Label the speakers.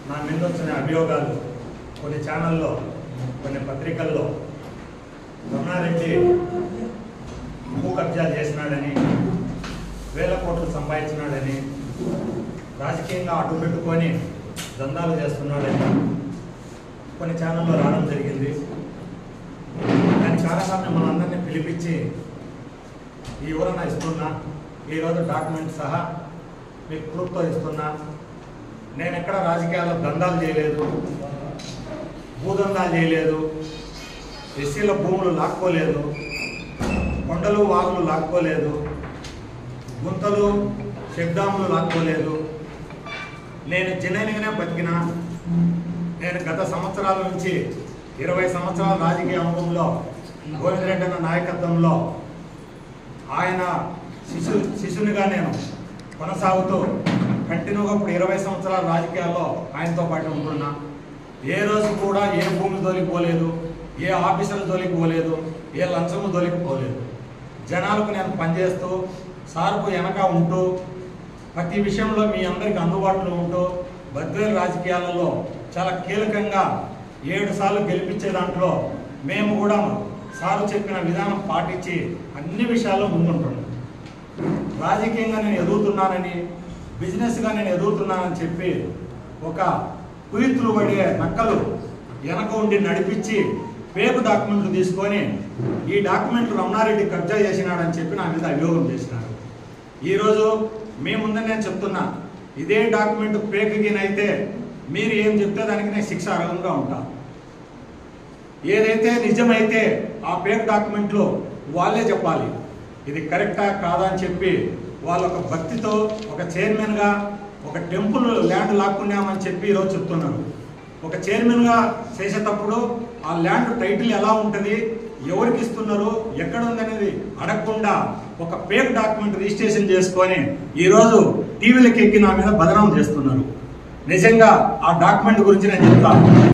Speaker 1: నా మీద వచ్చిన అభియోగాలు కొన్ని ఛానల్లో కొన్ని పత్రికల్లో రమణారెడ్డి భూ కబ్జా చేసినాడని వేల కోట్లు సంపాదించినాడని రాజకీయంగా అడ్డు పెట్టుకొని దందాలు చేస్తున్నాడని కొన్ని ఛానల్లో రావడం జరిగింది. దాని కారణంగా మనందరినీ పిలిపించి ఈ వివరణ ఇస్తున్నా, ఈరోజు డాక్యుమెంట్ సహా మీకు ప్రూఫ్తో ఇస్తున్నా. నేను ఎక్కడ రాజకీయాల్లో దందాలు చేయలేదు, భూదందాలు చేయలేదు, ఎస్సీల భూములు లాక్కోలేదు, కొండలు వాగులు లాక్కోలేదు, గుంతలు చెక్డాములు లాక్కోలేదు. నేను జెన్యున్గానే బతికినా. నేను గత సంవత్సరాల నుంచి 20 సంవత్సరాల రాజకీయ అనుభవంలో గోవిందరెడ్డి అన్న నాయకత్వంలో ఆయన శిశునిగా నేను కొనసాగుతూ కంటిన్యూగా ఇప్పుడు 20 సంవత్సరాల రాజకీయాల్లో ఆయనతో పాటు ఉంటున్నా. ఏ రోజు కూడా ఏ భూమి జోలికి పోలేదు, ఏ ఆఫీసర్ల జోలికి పోలేదు, ఏ లంచము జోలికి పోలేదు. జనాలకు నేను పనిచేస్తూ సార్కు వెనక ఉంటూ ప్రతి విషయంలో మీ అందరికీ అందుబాటులో ఉంటూ బద్వేలు రాజకీయాలలో చాలా కీలకంగా 7 సార్లు గెలిపించే దాంట్లో మేము కూడా సారు చెప్పిన విధానం పాటించి అన్ని విషయాల్లో ముందుంటున్నాం. రాజకీయంగా నేను ఎదుగుతున్నానని, బిజినెస్గా నేను ఎదుగుతున్నానని చెప్పి ఒక కుయుత్తులు పడే నక్కలు వెనక ఉండి నడిపించి పేపు డాక్యుమెంట్లు తీసుకొని ఈ డాక్యుమెంట్లు రమణారెడ్డి కబ్జా చేసినాడని చెప్పి నా మీద అభియోగం చేసినాడు. ఈరోజు మీ ముందే నేను చెప్తున్నా, ఇదే డాక్యుమెంట్ పేకగినైతే మీరు ఏం చెప్తే దానికి నేను శిక్ష అర్హంగా ఉంటా. ఏదైతే నిజమైతే ఆ పేక్ డాక్యుమెంట్లు వాళ్ళే చెప్పాలి, ఇది కరెక్టా కాదా అని చెప్పి వాళ్ళ ఒక భక్తితో ఒక చైర్మన్గా ఒక టెంపుల్ ల్యాండ్ లాక్కున్నామని చెప్పి ఈరోజు చెప్తున్నారు. ఒక చైర్మన్గా చేసేటప్పుడు ఆ ల్యాండ్ టైటిల్ ఎలా ఉంటుంది, ఎవరికి ఇస్తున్నారు, ఎక్కడ ఉందనేది అడగకుండా ఒక పేక్ డాక్యుమెంట్ రిజిస్ట్రేషన్ చేసుకొని ఈరోజు టీవీలకు ఎక్కి నా మీద బదనాం చేస్తున్నారు. నిజంగా ఆ డాక్యుమెంట్ గురించి నేను చెప్తాను.